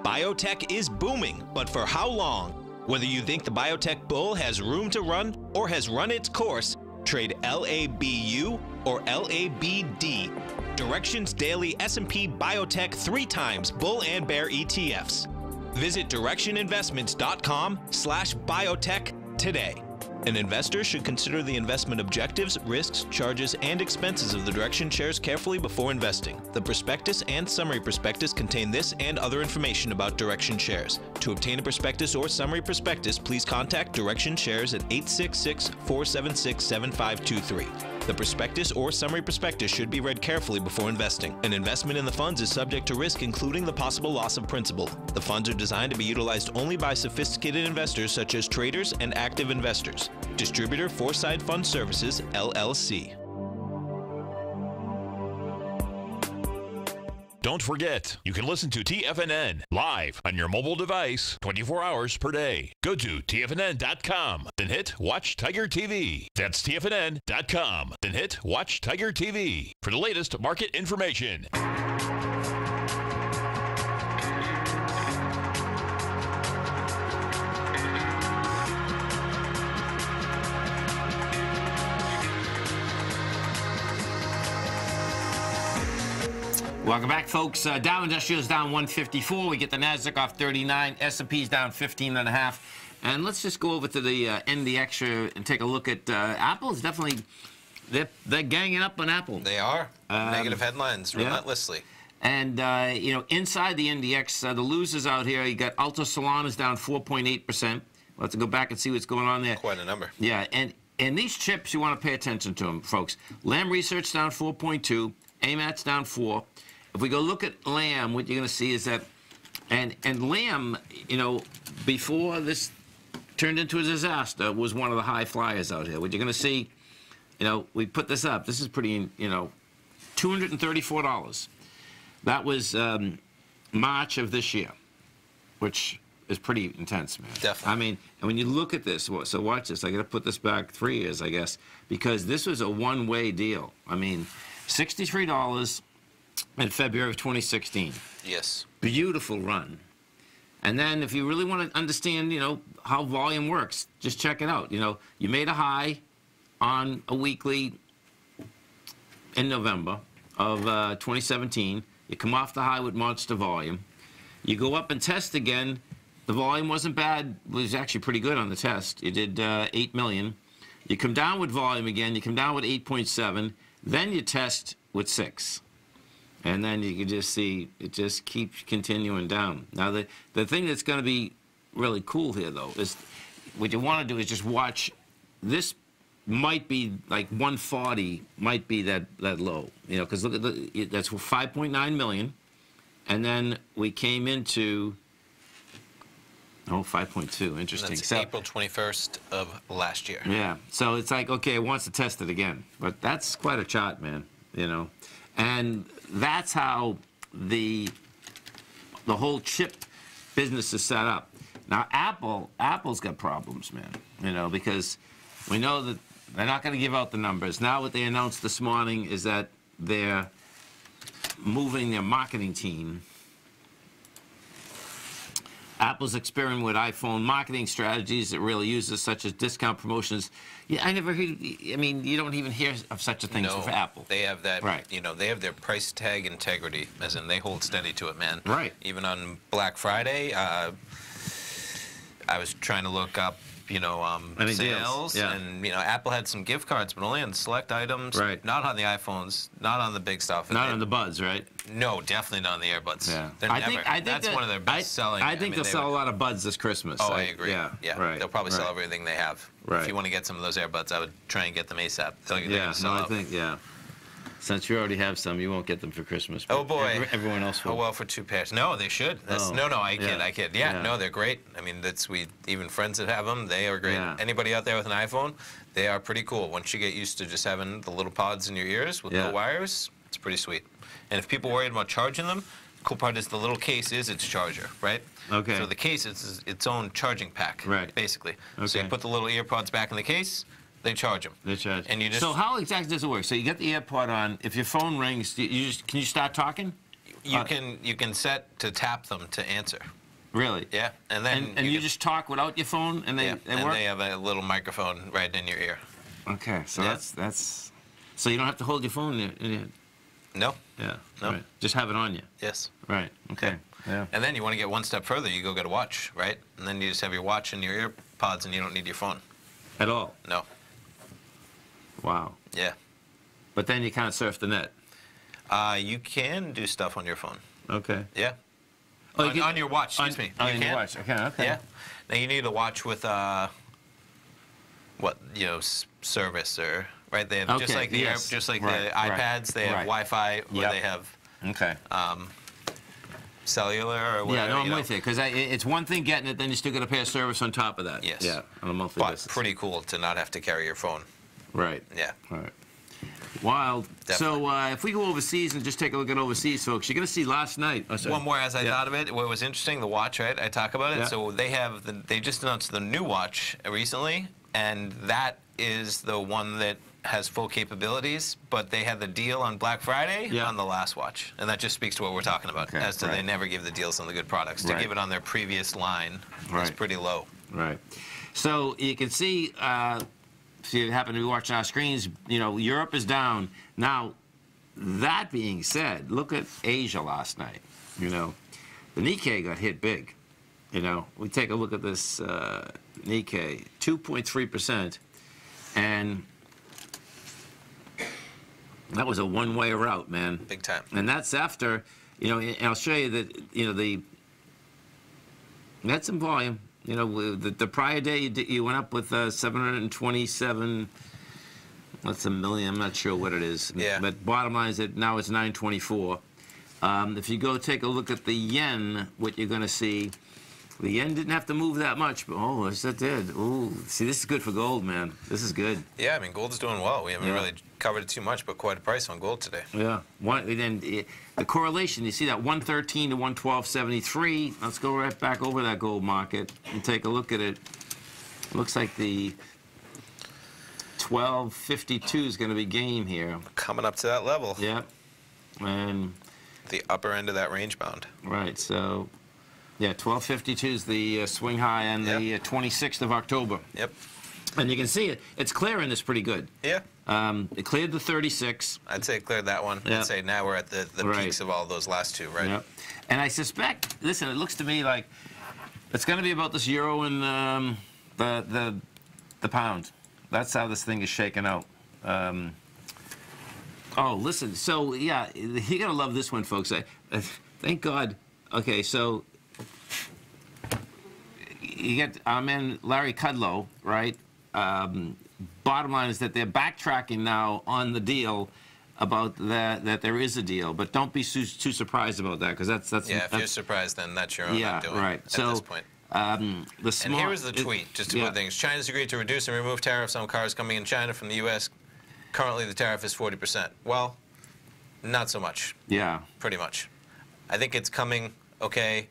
E: Biotech is booming, but for how long? Whether you think the biotech bull has room to run or has run its course, trade LABU or LABD. Direction's daily S&P Biotech 3 times bull and bear ETFs. Visit directioninvestments.com/biotech today. An investor should consider the investment objectives, risks, charges, and expenses of the Direction shares carefully before investing. The prospectus and summary prospectus contain this and other information about Direction shares. To obtain a prospectus or summary prospectus, please contact Direction shares at 866-476-7523. The prospectus or summary prospectus should be read carefully before investing. An investment in the funds is subject to risk, including the possible loss of principal. The funds are designed to be utilized only by sophisticated investors such as traders and active investors. Distributor Foreside Fund Services, LLC.
A: Don't forget, you can listen to TFNN live on your mobile device 24 hours per day. Go to TFNN.com, then hit Watch Tiger TV. That's TFNN.com, then hit Watch Tiger TV for the latest market information.
B: Welcome back, folks. Dow Industrial's down 154. We get the Nasdaq off 39. S&P's down 15.5. And let's just go over to the NDX and take a look at Apple's definitely, they're ganging up on Apple.
C: They are. Negative headlines relentlessly.
B: And, you know, inside the NDX, the losers out here, you got Alta Solana is down 4.8%. We'll have to go back and see what's going on there.
C: Quite a number.
B: Yeah, and these chips, you want to pay attention to them, folks. Lam Research down 4.2. AMAT's down 4. If we go look at Lam, what you're going to see is that, and Lam, you know, before this turned into a disaster, was one of the high flyers out here. What you're going to see, you know, we put this up. This is pretty, you know, $234. That was March of this year, which is pretty intense, man.
C: Definitely.
B: I mean, and when you look at this, so watch this. I got to put this back 3 years, I guess, because this was a one-way deal. I mean, $63 in February of 2016.
C: Yes.
B: Beautiful run. And then if you really want to understand, you know, how volume works, just check it out. You know, you made a high on a weekly in November of 2017. You come off the high with monster volume. You go up and test again. The volume wasn't bad. It was actually pretty good on the test. You did 8 million. You come down with volume again. You come down with 8.7. Then you test with 6. And then you can just see it just keeps continuing down. Now, the thing that's going to be really cool here, though, is what you want to do is just watch. This might be like 140 might be that low, you know, because look at that's 5.9 million. And then we came into, 5.2. Interesting.
C: That's
B: so,
C: April 21st of last year.
B: Yeah. So it's like, okay, it wants to test it again. But that's quite a chart, man, you know. And that's how the whole chip business is set up. Now, Apple's got problems, man, you know, because we know that they're not going to give out the numbers. Now what they announced this morning is that they're moving their marketing team. Apple's experimenting with iPhone marketing strategies that really uses such as discount promotions. Yeah, I never heard. I mean, you don't even hear of such a thing for Apple.
C: They have that.
B: Right.
C: You know, they have their price tag integrity, as in they hold steady to it, man.
B: Right.
C: Even on Black Friday, I was trying to look up, you know,
B: Any
C: sales,
B: deals? Yeah.
C: and you know, Apple had some gift cards, but only on select items.
B: Right.
C: Not on the iPhones. Not on the big stuff.
B: Not on the Buds, right?
C: No, definitely not on the AirBuds.
B: Yeah.
C: I think that's one of their best selling.
B: I think they'll sell a lot of Buds this Christmas.
C: Oh, I agree.
B: Yeah.
C: Right. They'll probably sell everything they have.
B: Right.
C: If you want to get some of those AirBuds, I would try and get them ASAP. They're
B: yeah.
C: sell out.
B: I think. Yeah.
G: Since you already have some, you won't get them for Christmas.
C: Oh boy,
G: everyone else will.
C: Oh well, for 2 pairs. No, they should. That's,
G: Oh.
C: no, I kid,
G: Yeah.
C: I kid. Yeah,
G: Yeah.
C: no, they're great. I mean, even friends that have them, they are great.
G: Yeah.
C: Anybody out there with an iPhone, they are pretty cool. Once you get used to just having the little pods in your ears with
G: Yeah.
C: no wires, it's pretty sweet. And if people are worried about charging them, the cool part is the little case is its charger, right?
G: Okay.
C: So the case is its own charging pack,
G: Right.
C: basically. So
G: Okay.
C: you put the little ear pods back in the case, they charge them.
G: They charge.
C: And you just
G: So how exactly does it work? So you get the AirPod on. If your phone rings, can you start talking?
C: you can set to tap them to answer.
G: Really?
C: Yeah, and then
G: And you
C: can-
G: just talk without your phone, and they
C: yeah,
G: they
C: and
G: work.
C: they have a little microphone right in your ear.
G: Okay, so
C: Yeah.
G: that's. So you don't have to hold your phone in your.
C: No.
G: Yeah.
C: No.
G: Right. Just have it on you.
C: Yes.
G: Right. Okay. Yeah.
C: And then you want to get one step further, you go get a watch, right? And then you just have your watch and your ear pods, and you don't need your phone.
G: At all.
C: No.
G: Wow.
C: Yeah.
G: But then you can't surf the net.
C: You can do stuff on your phone.
G: Okay.
C: Yeah.
G: Oh,
C: On your watch, excuse me.
G: On
C: You
G: your
C: can.
G: watch. Okay.
C: Yeah. Now you need a watch with service or right. They have just
G: Okay,
C: like the
G: yes.
C: just like
G: Right,
C: the
G: right,
C: iPads. They have
G: right.
C: Wi-Fi or
G: Yep.
C: they have
G: Okay.
C: cellular or
G: Yeah,
C: whatever.
G: no, I'm
C: you know.
G: with you. Because it's one thing getting it, then you still got to pay a service on top of that.
C: Yes.
G: Yeah, on a monthly
C: But
G: basis.
C: pretty cool to not have to carry your phone.
G: Right.
C: Yeah.
G: All right. Wild.
C: Definitely.
G: So if we go overseas and just take a look at overseas, folks, you're going to see last night. Oh, sorry.
C: One more as I
G: Yeah.
C: thought of it. What was interesting, the watch, right? I talk about it.
G: Yeah.
C: So they just announced the new watch recently, and that is the one that has full capabilities, but they had the deal on Black Friday
G: Yeah.
C: on the last watch. And that just speaks to what we're talking about,
G: Okay,
C: as to
G: right.
C: they never give the deals on the good products. To
G: Right.
C: give it on their previous line was
G: Right.
C: pretty low.
G: Right. So you can see, if you happen to be watching our screens, Europe is down. Now, that being said, look at Asia last night. The Nikkei got hit big. We take a look at this Nikkei, 2.3%, and that was a one-way route, man.
C: Big time.
G: And that's after, and I'll show you that, they had some volume. The prior day you went up with 727. That's a million. I'm not sure what it is.
C: Yeah.
G: But bottom line is that now it's 924. If you go take a look at the yen, what you're going to see, the yen didn't have to move that much, but oh, yes, it did. Ooh, see, this is good for gold, man. This is good.
C: Yeah, I mean, gold's doing well. We haven't
G: Yeah.
C: really covered it too much, but quite a price on gold today.
G: Yeah. The correlation, you see that 113 to 112.73. Let's go right back over that gold market and take a look at it. Looks like the 1252 is going to be game here.
C: Coming up to that level.
G: Yep. And
C: The upper end of that range bound.
G: right, so yeah, 1252 is the swing high on the 26th of October.
C: Yep.
G: And you can see it. It's clearing this pretty good.
C: Yeah.
G: It cleared the 36.
C: I'd say cleared that one.
G: Yeah.
C: I'd say now we're at the
G: Right.
C: peaks of all those last two, right?
G: Yep. And I suspect, listen, it looks to me like it's going to be about this euro and the pound. That's how this thing is shaking out. Oh, listen. So yeah, you're gonna love this one, folks. Thank God. Okay, so you get our man Larry Kudlow, right? Bottom line is that they're backtracking now on the deal about that there is a deal, but don't be too surprised about that, because that's
C: Yeah, if you're surprised, then that's your own
G: yeah,
C: undoing
G: right.
C: at
G: So
C: this point.
G: the
C: And
G: small,
C: here was the tweet, just to
G: yeah.
C: put things. China's agreed to reduce and remove tariffs on cars coming in China from the U.S. Currently, the tariff is 40%. Well, not so much,
G: Yeah.
C: pretty much. I think it's coming, okay.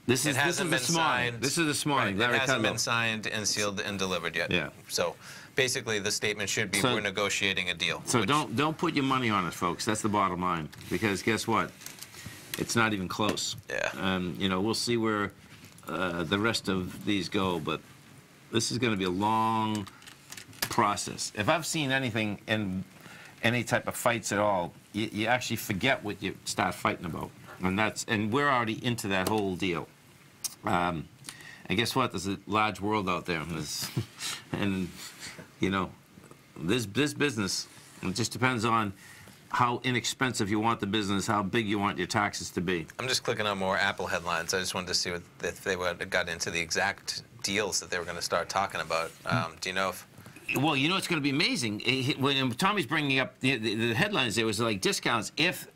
G: This is
C: Hasn't been
G: this morning.
C: signed.
G: This is this morning.
C: Right,
G: Larry
C: it hasn't
G: Kudlow.
C: been signed and sealed and delivered yet.
G: Yeah.
C: So basically, the statement should be,
G: So-
C: we're negotiating a deal.
G: So
C: which-
G: don't put your money on it, folks. That's the bottom line. Because guess what? It's not even close.
C: Yeah.
G: We'll see where the rest of these go, but this is going to be a long process. If I've seen anything in any type of fights at all, you actually forget what you start fighting about, and we're already into that whole deal. And guess what? There's a large world out there, and this business. It just depends on how inexpensive you want the business, how big you want your taxes to be.
C: I'm just clicking on more Apple headlines. I just wanted to see if they got into the exact deals that they were going to start talking about. Do you know if
B: Well, you know it's going to be amazing. When Tommy's bringing up the headlines, there was like discounts. If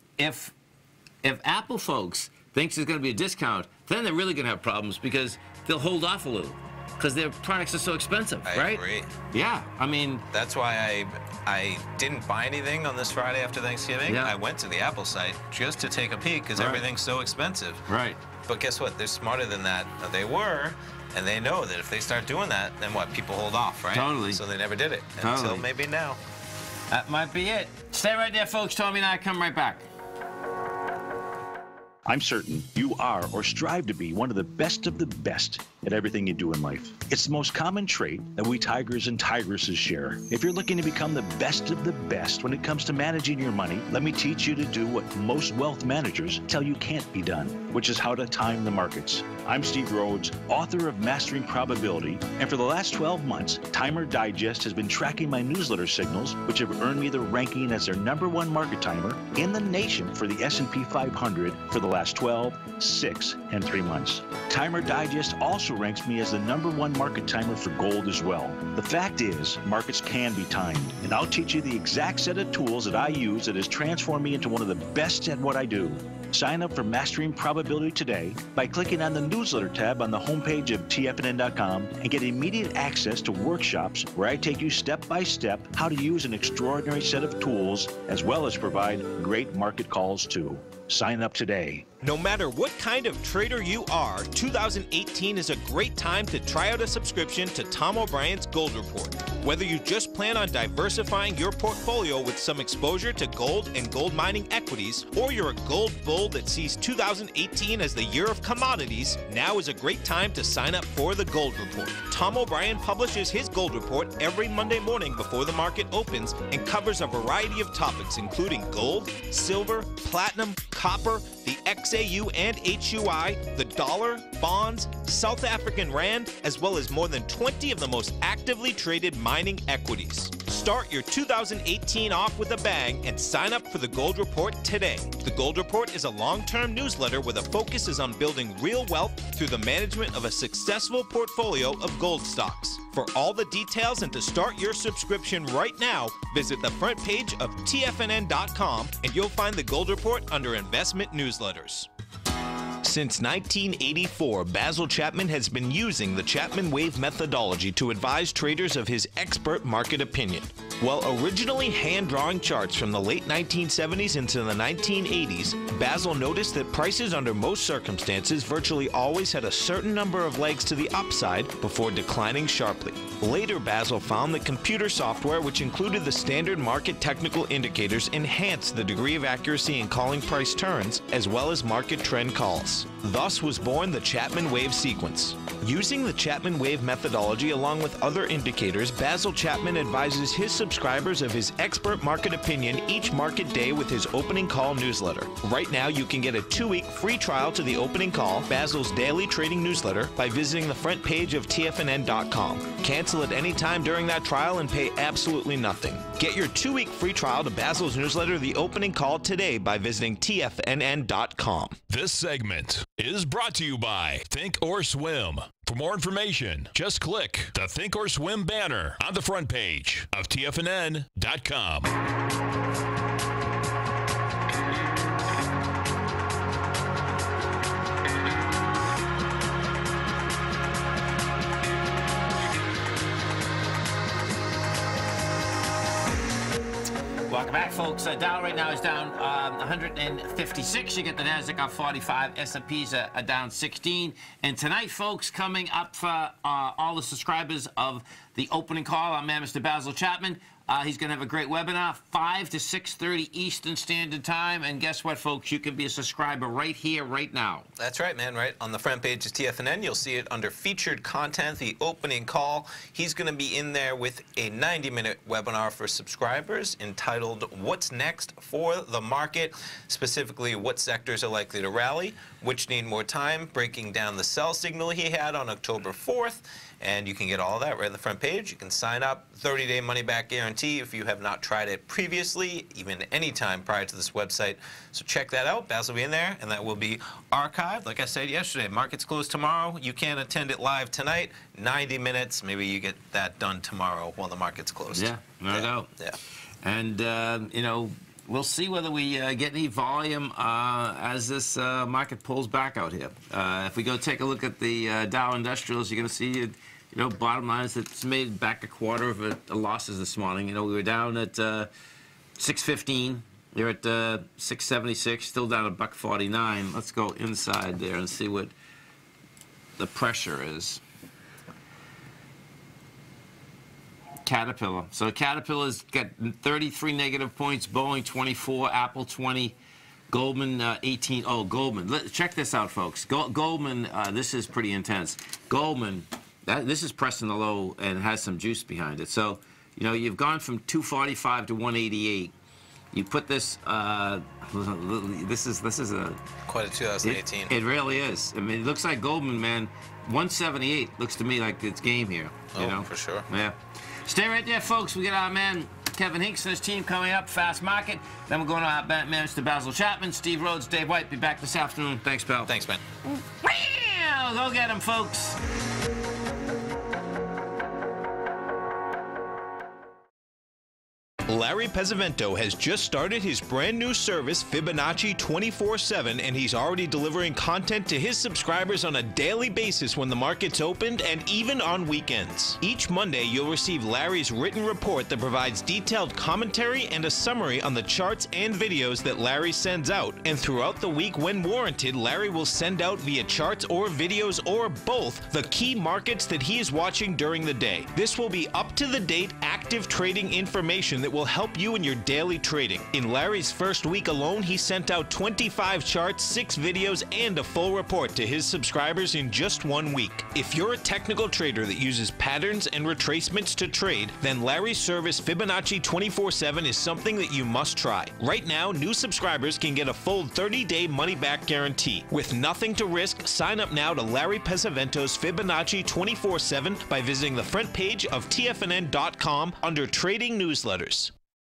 B: Apple folks thinks there's going to be a discount, then they're really going to have problems because they'll hold off a little because their products are so expensive, right?
C: I agree.
B: Yeah, I mean...
C: That's why I didn't buy anything on this Friday after Thanksgiving.
B: Yeah.
C: I went to the Apple site just to take a peek because everything's so expensive.
B: Right.
C: But guess what? They're smarter than that. They were, and they know that if they start doing that, then what? People hold off, right?
B: Totally.
C: So they never did it
B: Totally.
C: until maybe now.
B: That might be it. Stay right there, folks. Tommy and I come right back.
H: I'm certain you are or strive to be one of the best at everything you do in life. It's the most common trait that we tigers and tigresses share. If you're looking to become the best of the best when it comes to managing your money, let me teach you to do what most wealth managers tell you can't be done, which is how to time the markets. I'm Steve Rhodes, author of Mastering Probability, and for the last 12 months, Timer Digest has been tracking my newsletter signals, which have earned me the ranking as their #1 market timer in the nation for the S&P 500 for the last 12, 6, and 3 months. Timer Digest also ranks me as the #1 market timer for gold as well. The fact is, markets can be timed, and I'll teach you the exact set of tools that I use that has transformed me into one of the best at what I do. Sign up for Mastering Probability today by clicking on the newsletter tab on the homepage of TFNN.com and get immediate access to workshops where I take you step by step how to use an extraordinary set of tools as well as provide great market calls too. Sign up today.
E: No matter what kind of trader you are, 2018 is a great time to try out a subscription to Tom O'Brien's Gold Report. Whether you just plan on diversifying your portfolio with some exposure to gold and gold mining equities, or you're a gold bull that sees 2018 as the year of commodities, now is a great time to sign up for the Gold Report. Tom O'Brien publishes his Gold Report every Monday morning before the market opens and covers a variety of topics including gold, silver, platinum, copper, the XAU and HUI, the dollar, bonds, South African rand, as well as more than 20 of the most actively traded mining equities. Start your 2018 off with a bang and sign up for the Gold Report today. The Gold Report is a long-term newsletter where the focus is on building real wealth through the management of a successful portfolio of gold stocks. For all the details and to start your subscription right now, visit the front page of TFNN.com and you'll find the Gold Report under Investment Newsletters. Since 1984, Basil Chapman has been using the Chapman Wave methodology to advise traders of his expert market opinion. While originally hand-drawing charts from the late 1970s into the 1980s, Basil noticed that prices under most circumstances virtually always had a certain number of legs to the upside before declining sharply. Later, Basil found that computer software, which included the standard market technical indicators, enhanced the degree of accuracy in calling price turns, as well as market trend calls. Thus was born the Chapman Wave sequence. Using the Chapman Wave methodology along with other indicators, Basil Chapman advises his subscribers of his expert market opinion each market day with his opening call newsletter. Right now, you can get a 2-week free trial to the opening call, Basil's daily trading newsletter, by visiting the front page of TFNN.com. Cancel at any time during that trial and pay absolutely nothing. Get your 2-week free trial to Basil's newsletter, The Opening Call, today by visiting TFNN.com.
A: This segment is brought to you by Think or Swim. For more information, just click the Think or Swim banner on the front page of TFNN.com.
B: Welcome back, folks. Dow right now is down 156. You get the Nasdaq up 45. S&Ps are down 16. And tonight, folks, coming up for all the subscribers of the opening call, I'm Mr. Basil Chapman. He's going to have a great webinar, 5 to 6:30 Eastern Standard Time. And guess what, folks? You can be a subscriber right here, right now.
C: That's right, man. Right on the front page of TFNN, you'll see it under featured content, the opening call. He's going to be in there with a 90-minute webinar for subscribers entitled What's Next for the Market, specifically what sectors are likely to rally, which need more time, breaking down the sell signal he had on October 4th, and you can get all of that right on the front page. You can sign up, 30-day money-back guarantee if you have not tried it previously, even any time prior to this website. So check that out. Baz will be in there, and that will be archived. Like I said yesterday, markets close tomorrow. You can't attend it live tonight. 90 minutes. Maybe you get that done tomorrow while the market's closed.
B: Yeah, no doubt.
C: Yeah.
B: And, you know, we'll see whether we get any volume as this market pulls back out here. If we go take a look at the Dow Industrials, you're going to see, you know, bottom lines, it's made back a quarter of the losses this morning. You know, we were down at 615. They're at 676, still down at $1.49. Let's go inside there and see what the pressure is. Caterpillar. So Caterpillar's got 33 negative points, Boeing 24, Apple 20, Goldman 18. Oh, Goldman. Check this out, folks. Goldman, this is pretty intense. Goldman, this is pressing the low and has some juice behind it. So, you know, you've gone from 245 to 188. You put this, this is a...
C: Quite a 2018.
B: It really is. I mean, it looks like Goldman, man, 178 looks to me like it's game here. You know?
C: For sure.
B: Yeah. Stay right there, folks. We got our man Kevin Hinks and his team coming up, Fast Market. Then we're going to our manager Basil Chapman, Steve Rhodes, Dave White. Be back this afternoon. Thanks, pal.
C: Thanks, man.
B: Go get him, folks.
E: Larry Pesavento has just started his brand new service, Fibonacci 24/7, and he's already delivering content to his subscribers on a daily basis when the market's opened and even on weekends. Each Monday, you'll receive Larry's written report that provides detailed commentary and a summary on the charts and videos that Larry sends out. And throughout the week, when warranted, Larry will send out via charts or videos or both the key markets that he is watching during the day. This will be up-to-the-date, active trading information that will help you in your daily trading. In Larry's first week alone, he sent out 25 charts, 6 videos, and a full report to his subscribers in just 1 week. If you're a technical trader that uses patterns and retracements to trade, then Larry's service Fibonacci 24/7 is something that you must try. Right now, new subscribers can get a full 30-day money-back guarantee. With nothing to risk, sign up now to Larry Pesavento's Fibonacci 24/7 by visiting the front page of TFNN.com under Trading Newsletters.